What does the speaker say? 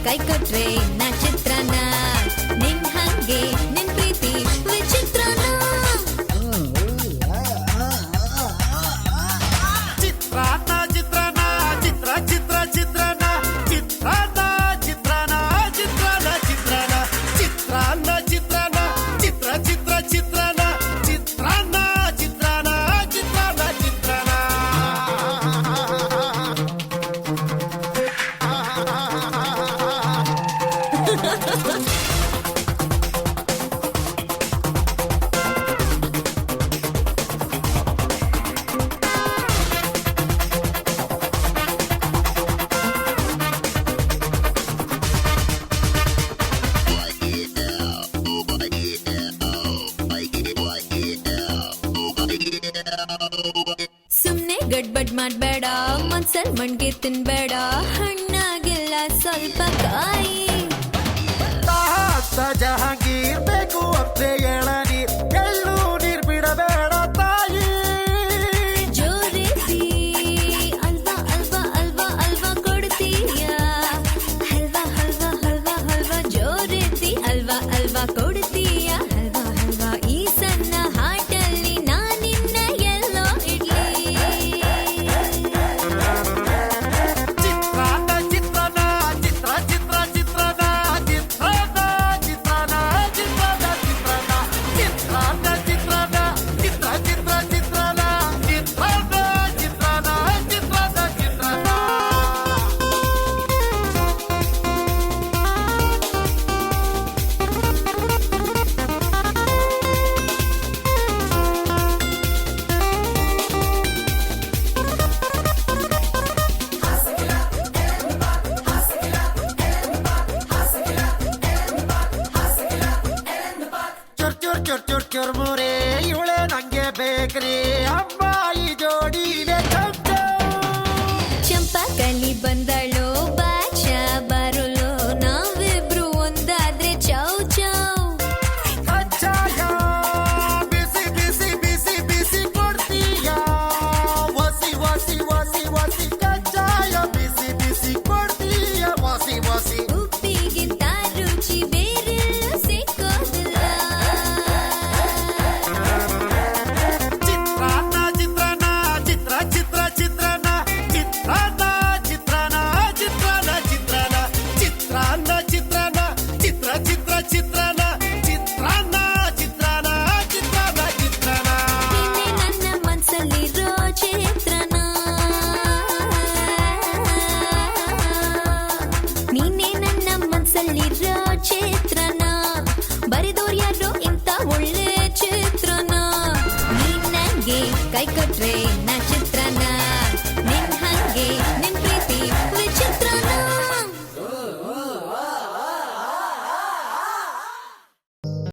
ಕೈ ಕೊಟ್ರೆ ನಾ ಚಿತ್ರನ ನಿನ್ ಹಂಗೆ ನಿನ್ ಪ್ರೀತಿ ವಿಚಿತ್ರನ ಚಿತ್ರಾನ್ನ ಚಿತ್ರನ ಚಿತ್ರ ಚಿತ್ರ ಚಿತ್ರನ ಚಿತ್ರಾನ್ನ ಚಿತ್ರನ ಚಿತ್ರನ ಚಿತ್ರನ ಚಿತ್ರಾನ್ನ ಚಿತ್ರನ ಚಿತ್ರ ಚಿತ್ರ ಚಿತ್ರನ ಚಿತ್ರಾನ್ನ ಚಿತ್ರನ ಚಿತ್ರನ ಚಿತ್ರನ ಸುಮ್ನೆ ಗಡ್ಬಡ್ ಮಾಡ್ಬೇಡ ಮನ್ಸಲ್ ಮಣ್ಗೆ ತಿನ್ಬೇಡ ಹಣ್ಣಾಗಿಲ್ಲ ಸ್ವಲ್ಪ ಕಾಯಿ ಜಹಾಂಗೀರ್ ಬೇಕು ಅಪ್ಪೆ ಎಳನೀರ್ ಎಳ್ಳು ನೀರ್ ಬಿಡಬೇಡ ತಾಯಿ ಜೋರಿಸಿ ಅಲ್ವಾ ಅಲ್ವಾ ಅಲ್ವಾ ಅಲ್ವಾ ಕೊಡ್ತೀಯ ಹಲ್ವಾ ಹಲ್ವಾ ಹಲ್ವಾ ಹಲ್ವಾ ಜೋರಿಸಿ ಅಲ್ವಾ ಅಲ್ವಾ ಕೊಡ್ತೀಯ ಹಲ್ವಾ ಹಲ್ವಾ ಈ ಸಣ್ಣ ಹಾಟಲ್ಲಿ ನಾನಿನ್ನ ಎಲ್ಲೋ ಇಡ್ಲಿ ಚಿತ್ರಾನ್ನ ಚಿತ್ರನ ಚಿತ್ರ ಚಿತ್ರ ಚಿತ್ರನ ಚಿತ್ರಾನ್ನ ಚಿತ್ರನ ಚಿತ್ರದ ಚಿತ್ರನ ಚಿತ್ರಾನ್ನ ಚಿತ್ರನ ಚಿತ್ರ ಚಿತ್ರ ಚಿತ್ರನ ಚಿತ್ರದ ಚಿತ್ರನ ಚಿತ್ರದ ಚಿತ್ರನ ಚುರ್ಮುರೆ ಇವಳೆ ನಂಗೆ ಬೇಕ್ರಿ ಅಮ್ಮ ಈ ಜೋಡಿನೇ ಚಂದ ಚಂಪಕಲಿ ಬಂದಳು ಬಾಚ ಬರಲು ನಾವಿಬ್ರು ಒಂದಾದ್ರೆ ಚೌ ಚೌ ಕಚ್ಚಾಯ ಬಿಸಿ ಬಿಸಿ ಬಿಸಿ ಬಿಸಿ ಕೊಡ್ತೀಯ ವಸಿ ವಸಿ ವಸಿ ವಸಿ ಕಚ್ಚಾಯ ಬಿಸಿ ಬಿಸಿ ಕೊಡ್ತೀಯ ವಸಿ ವಸಿ ಉಪ್ಪಿಗಿಂತ ರುಚಿ ಬೇರೆಲ್ಲ ಸಿಕ್ಕೋದಿಲ್ಲ ಚಿತ್ರಾನ್ನ ಚಿತ್ರನ ಚಿತ್ರ ಚಿತ್ರ ಚಿತ್ರನ ಚಿತ್ರಾನ್ನ ಚಿತ್ರನ ಚಿತ್ರನ ಚಿತ್ರನ ಚಿತ್ರಾನ್ನ ಚಿತ್ರನ ಚಿತ್ರ ಚಿತ್ರ ಚಿತ್ರನ ಚಿತ್ರಾನ್ನ ಚಿತ್ರನ ಚಿತ್ರನ ಚಿತ್ರನ ನಿನ್ನೆ ನನ್ನ ಮನ್ಸಲ್ಲಿರೋ ಚಿತ್ರನ ನೀನೇ ನನ್ನ ಮನ್ಸಲ್ಲಿರೋ ಚಿತ್ರನ ಬರೆದೋರ್ ಯಾರೋ ಇಂಥ ಒಳ್ಳೆ ಚಿತ್ರನ ನೀನ್ ನಂಗೆ ಕೈ ಕೊಟ್ರೆ ನಾ